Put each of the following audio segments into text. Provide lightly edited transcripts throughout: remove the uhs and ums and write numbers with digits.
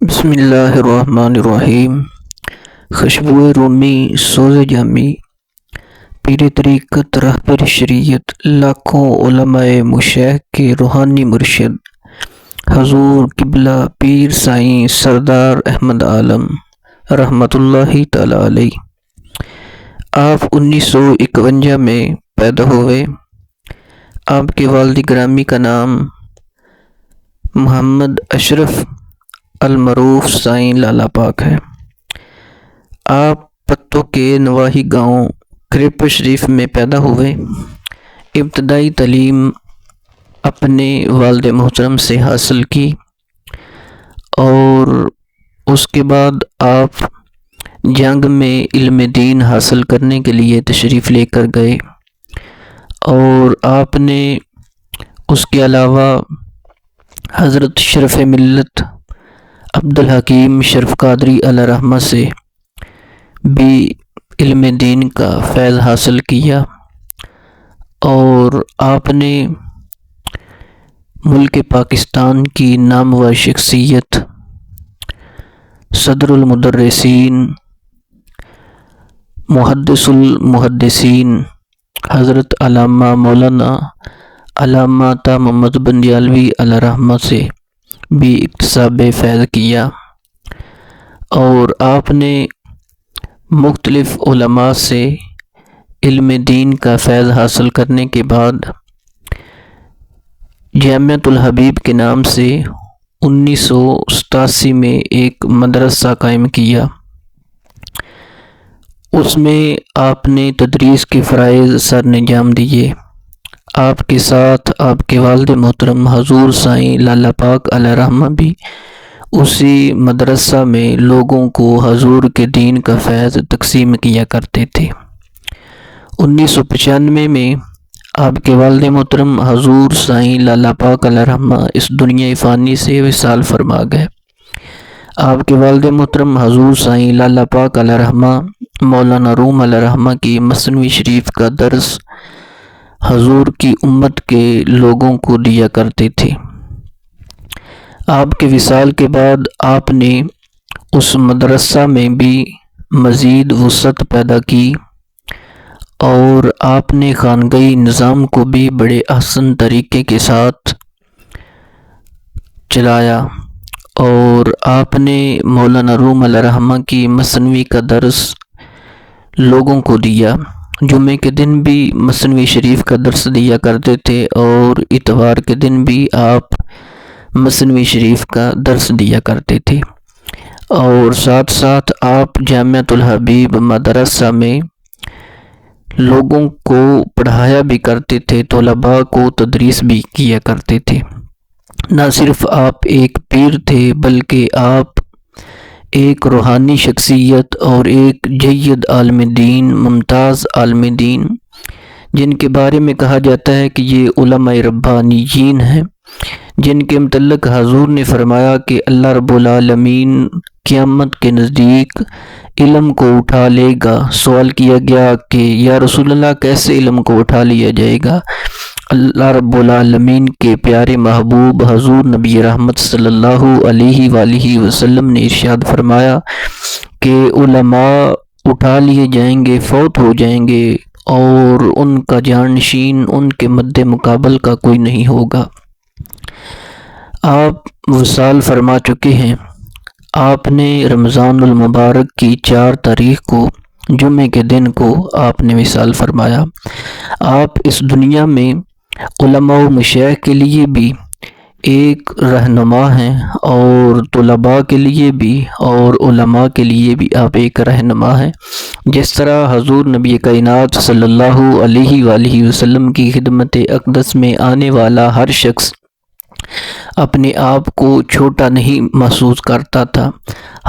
بسم اللہ الرحمن الرحیم۔ خوشبو رومی سوز جامی، پیر طریقت رہبر شریعت، لاکھوں علماء مشایخ کے روحانی مرشد حضور قبلہ پیر سائیں سردار احمد عالم رحمۃ اللہ تعالی علیہ۔ آپ 1951 میں پیدا ہوئے۔ آپ کے والد گرامی کا نام محمد اشرف المعروف سائیں لالا پاک ہے۔ آپ پتوں کے نواحی گاؤں کرپ شریف میں پیدا ہوئے۔ ابتدائی تعلیم اپنے والد محترم سے حاصل کی اور اس کے بعد آپ جنگ میں علم دین حاصل کرنے کے لیے تشریف لے کر گئے، اور آپ نے اس کے علاوہ حضرت شرف ملت عبدالحکیم شرف قادری علیہ رحمہ سے بھی علم دین کا فیض حاصل کیا، اور آپ نے ملک پاکستان کی نامور شخصیت صدر المدرسین، محدث المحدثین حضرت علامہ مولانا علامہ طا محمد بندیالوی علیہ رحمہ سے بھی اکتساب فیض کیا، اور آپ نے مختلف علماء سے علم دین کا فیض حاصل کرنے کے بعد جامعۃ الحبیب کے نام سے 1987 میں ایک مدرسہ قائم کیا۔ اس میں آپ نے تدریس کے فرائض سر انجام دیے۔ آپ کے ساتھ آپ کے والد محترم حضور سائیں لالا پاک علیہ رحمہ بھی اسی مدرسہ میں لوگوں کو حضور کے دین کا فیض تقسیم کیا کرتے تھے۔ 1995 میں آپ کے والد محترم حضور سائیں لالا پاک علیہ رحمہ اس دنیا فانی سے وصال فرما گئے۔ آپ کے والد محترم حضور سائیں لالا پاک علیہ رحمہ مولانا روم علیہ رحمہ کی مثنوی شریف کا درس حضور کی امت کے لوگوں کو دیا کرتے تھے۔ آپ کے وصال کے بعد آپ نے اس مدرسہ میں بھی مزید وسعت پیدا کی، اور آپ نے خانگاہی نظام کو بھی بڑے احسن طریقے کے ساتھ چلایا، اور آپ نے مولانا روم علیہ رحمہ کی مثنوی کا درس لوگوں کو دیا۔ جمعے کے دن بھی مثنوی شریف کا درس دیا کرتے تھے، اور اتوار کے دن بھی آپ مثنوی شریف کا درس دیا کرتے تھے، اور ساتھ ساتھ آپ جامعۃ الحبیب مدرسہ میں لوگوں کو پڑھایا بھی کرتے تھے، طلباء کو تدریس بھی کیا کرتے تھے۔ نہ صرف آپ ایک پیر تھے بلکہ آپ ایک روحانی شخصیت اور ایک جید عالم دین، ممتاز عالم دین، جن کے بارے میں کہا جاتا ہے کہ یہ علماء ربانیین ہیں، جن کے متعلق حضور نے فرمایا کہ اللہ رب العالمین قیامت کے نزدیک علم کو اٹھا لے گا۔ سوال کیا گیا کہ یا رسول اللہ کیسے علم کو اٹھا لیا جائے گا؟ اللہ رب العالمین کے پیارے محبوب حضور نبی رحمت صلی اللہ علیہ وآلہ وسلم نے ارشاد فرمایا کہ علماء اٹھا لیے جائیں گے، فوت ہو جائیں گے، اور ان کا جانشین ان کے مد مقابل کا کوئی نہیں ہوگا۔ آپ وصال فرما چکے ہیں۔ آپ نے رمضان المبارک کی 4 تاریخ کو جمعے کے دن کو آپ نے وصال فرمایا۔ آپ اس دنیا میں علماء و مشایخ کے لیے بھی ایک رہنما ہیں، اور طلباء کے لیے بھی اور علماء کے لیے بھی آپ ایک رہنما ہیں۔ جس طرح حضور نبی کائنات صلی اللہ علیہ وآلہ وسلم کی خدمت اقدس میں آنے والا ہر شخص اپنے آپ کو چھوٹا نہیں محسوس کرتا تھا،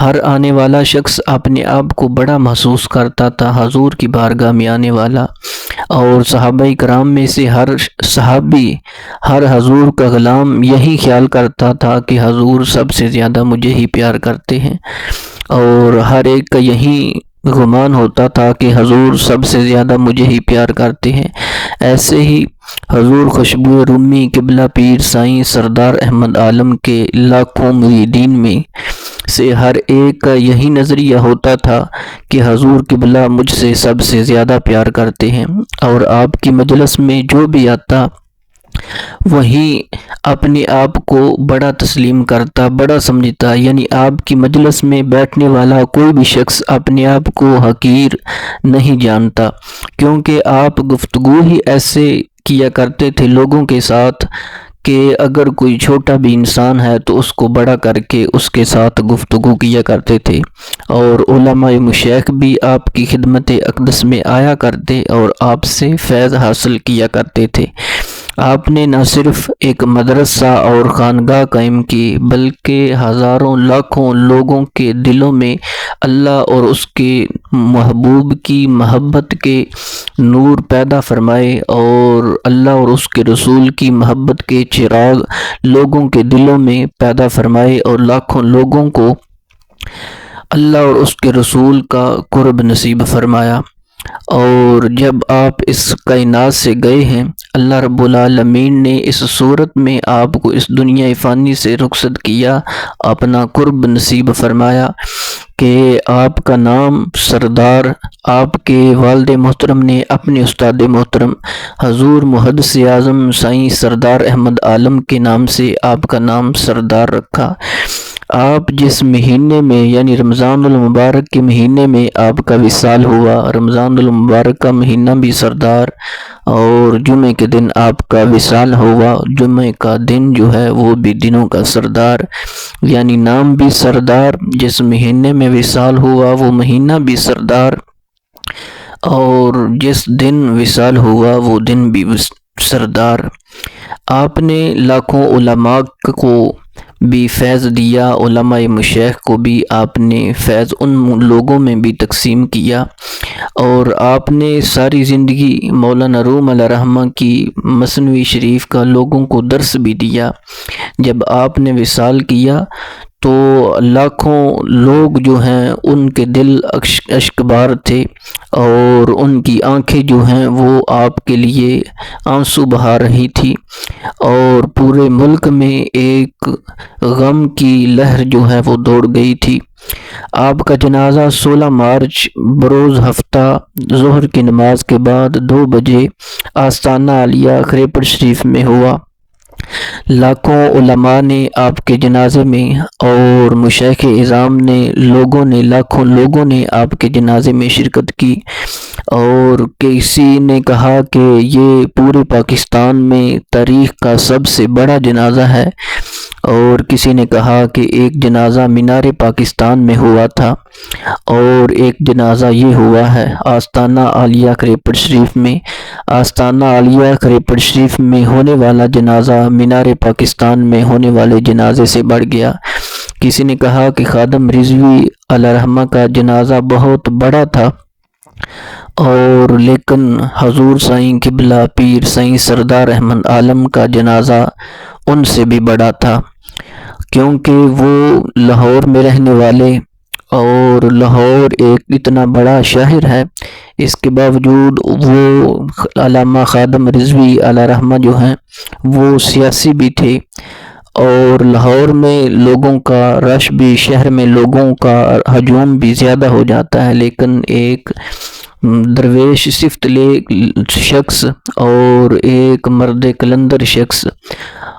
ہر آنے والا شخص اپنے آپ کو بڑا محسوس کرتا تھا حضور کی بارگاہ میں آنے والا، اور صحابہ کرام میں سے ہر صحابی، ہر حضور کا غلام یہی خیال کرتا تھا کہ حضور سب سے زیادہ مجھے ہی پیار کرتے ہیں، اور ہر ایک کا یہی گمان ہوتا تھا کہ حضور سب سے زیادہ مجھے ہی پیار کرتے ہیں۔ ایسے ہی حضور خوشبو رومی قبلہ پیر سائیں سردار احمد عالم کے لاکھوں مریدین میں سے ہر ایک کا یہی نظریہ ہوتا تھا کہ حضور قبلہ مجھ سے سب سے زیادہ پیار کرتے ہیں، اور آپ کی مجلس میں جو بھی آتا وہی اپنے آپ کو بڑا تسلیم کرتا، بڑا سمجھتا، یعنی آپ کی مجلس میں بیٹھنے والا کوئی بھی شخص اپنے آپ کو حقیر نہیں جانتا، کیونکہ آپ گفتگو ہی ایسے کیا کرتے تھے لوگوں کے ساتھ کہ اگر کوئی چھوٹا بھی انسان ہے تو اس کو بڑا کر کے اس کے ساتھ گفتگو کیا کرتے تھے، اور علماء مشائخ بھی آپ کی خدمت اقدس میں آیا کرتے اور آپ سے فیض حاصل کیا کرتے تھے۔ آپ نے نہ صرف ایک مدرسہ اور خانقاہ قائم کی، بلکہ ہزاروں لاکھوں لوگوں کے دلوں میں اللہ اور اس کے محبوب کی محبت کے نور پیدا فرمائے، اور اللہ اور اس کے رسول کی محبت کے چراغ لوگوں کے دلوں میں پیدا فرمائے، اور لاکھوں لوگوں کو اللہ اور اس کے رسول کا قرب نصیب فرمایا۔ اور جب آپ اس کائنات سے گئے ہیں، اللہ رب العالمین نے اس صورت میں آپ کو اس دنیا فانی سے رخصت کیا، اپنا قرب نصیب فرمایا کہ آپ کا نام سردار، آپ کے والد محترم نے اپنے استاد محترم حضور محدث اعظم سائیں سردار احمد عالم کے نام سے آپ کا نام سردار رکھا۔ آپ جس مہینے میں یعنی رمضان المبارک کے مہینے میں آپ کا وصال ہوا، رمضان المبارک کا مہینہ بھی سردار، اور جمعے کے دن آپ کا وصال ہوا، جمعے کا دن جو ہے وہ بھی دنوں کا سردار، یعنی نام بھی سردار، جس مہینے میں وصال ہوا وہ مہینہ بھی سردار، اور جس دن وصال ہوا وہ دن بھی سردار۔ آپ نے لاکھوں علماء کو بھی فیض دیا، علماء مشائخ کو بھی آپ نے فیض ان لوگوں میں بھی تقسیم کیا، اور آپ نے ساری زندگی مولانا روم علیہ رحمہ کی مثنوی شریف کا لوگوں کو درس بھی دیا۔ جب آپ نے وصال کیا تو لاکھوں لوگ جو ہیں ان کے دل اشکبار تھے، اور ان کی آنکھیں جو ہیں وہ آپ کے لیے آنسو بہا رہی تھی، اور پورے ملک میں ایک غم کی لہر جو ہے وہ دوڑ گئی تھی۔ آپ کا جنازہ 16 مارچ بروز ہفتہ ظہر کی نماز کے بعد 2 بجے آستانہ عالیہ خریپڑ شریف میں ہوا۔ لاکھوں علماء نے آپ کے جنازے میں، اور مشائخ اعظام نے لاکھوں لوگوں نے آپ کے جنازے میں شرکت کی، اور کسی نے کہا کہ یہ پورے پاکستان میں تاریخ کا سب سے بڑا جنازہ ہے، اور کسی نے کہا کہ ایک جنازہ مینار پاکستان میں ہوا تھا، اور ایک جنازہ یہ ہوا ہے آستانہ عالیہ خریپڑ شریف میں۔ آستانہ عالیہ خریپڑ شریف میں ہونے والا جنازہ مینار پاکستان میں ہونے والے جنازے سے بڑھ گیا۔ کسی نے کہا کہ خادم رضوی علیہ رحمہ کا جنازہ بہت بڑا تھا، اور لیکن حضور سائیں قبلہ پیر سائیں سردار احمد عالم کا جنازہ ان سے بھی بڑا تھا، کیونکہ وہ لاہور میں رہنے والے، اور لاہور ایک اتنا بڑا شہر ہے، اس کے باوجود وہ علامہ خادم رضوی علیہ رحمہ جو ہیں وہ سیاسی بھی تھے، اور لاہور میں لوگوں کا رش بھی، شہر میں لوگوں کا ہجوم بھی زیادہ ہو جاتا ہے، لیکن ایک درویش صفت لے شخص اور ایک مرد کلندر شخص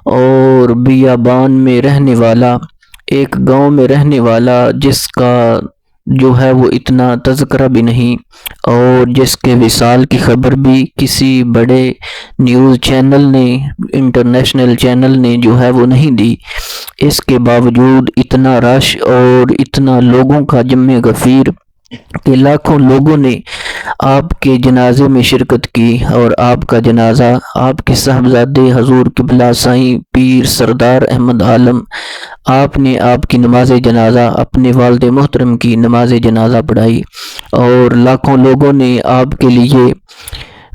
اور بیابان میں رہنے والا، ایک گاؤں میں رہنے والا، جس کا جو ہے وہ اتنا تذکرہ بھی نہیں، اور جس کے وصال کی خبر بھی کسی بڑے نیوز چینل نے، انٹرنیشنل چینل نے جو ہے وہ نہیں دی، اس کے باوجود اتنا رش اور اتنا لوگوں کا جمع غفیر کہ لاکھوں لوگوں نے آپ کے جنازے میں شرکت کی، اور آپ کا جنازہ آپ کے صاحبزادے حضور قبلہ سائیں پیر سردار احمد عالم، آپ نے آپ کی نماز جنازہ اپنے والد محترم کی نماز جنازہ پڑھائی، اور لاکھوں لوگوں نے آپ کے لیے،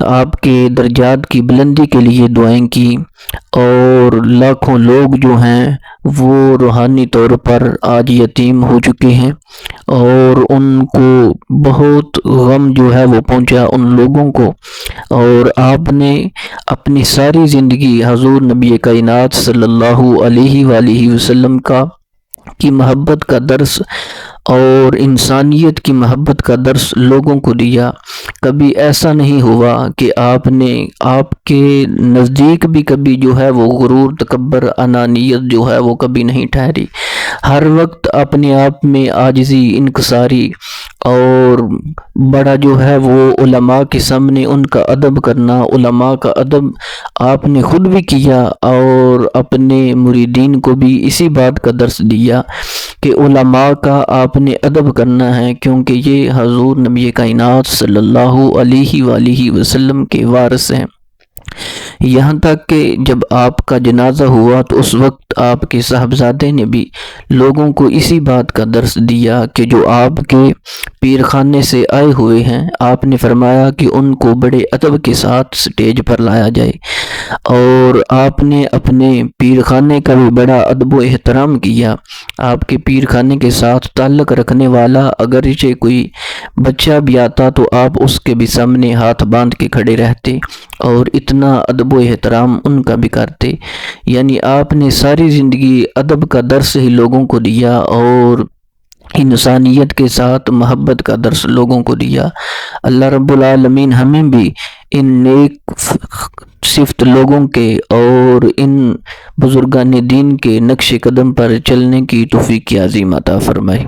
آپ کے درجات کی بلندی کے لیے دعائیں کی، اور لاکھوں لوگ جو ہیں وہ روحانی طور پر آج یتیم ہو چکے ہیں، اور ان کو بہت غم جو ہے وہ پہنچا ان لوگوں کو، اور آپ نے اپنی ساری زندگی حضور نبی کائنات صلی اللہ علیہ وآلہ وسلم کا کی محبت کا درس اور انسانیت کی محبت کا درس لوگوں کو دیا۔ کبھی ایسا نہیں ہوا کہ آپ کے نزدیک بھی کبھی جو ہے وہ غرور، تکبر، انانیت جو ہے وہ کبھی نہیں ٹھہری۔ ہر وقت اپنے آپ میں عاجزی، انکساری اور بڑا جو ہے وہ علماء کے سامنے ان کا ادب کرنا، علماء کا ادب آپ نے خود بھی کیا اور اپنے مریدین کو بھی اسی بات کا درس دیا کہ علماء کا آپ نے ادب کرنا ہے، کیونکہ یہ حضور نبی کائنات صلی اللہ علیہ وآلہ وسلم کے وارث ہیں۔ یہاں تک کہ جب آپ کا جنازہ ہوا تو اس وقت آپ کے صاحبزادے نے بھی لوگوں کو اسی بات کا درس دیا کہ جو آپ کے پیر خانے سے آئے ہوئے ہیں، آپ نے فرمایا کہ ان کو بڑے ادب کے ساتھ سٹیج پر لایا جائے، اور آپ نے اپنے پیر خانے کا بھی بڑا ادب و احترام کیا۔ آپ کے پیر خانے کے ساتھ تعلق رکھنے والا اگرچہ کوئی بچہ بھی آتا تو آپ اس کے بھی سامنے ہاتھ باندھ کے کھڑے رہتے اور اتنا ادب و احترام ان کا بھی کرتے۔ یعنی آپ نے ساری زندگی ادب کا درس ہی لوگوں کو دیا اور انسانیت کے ساتھ محبت کا درس لوگوں کو دیا۔ اللہ رب العالمین ہمیں بھی ان نیک صفت لوگوں کے اور ان بزرگان دین کے نقش قدم پر چلنے کی توفیق عظیم عطا فرمائے۔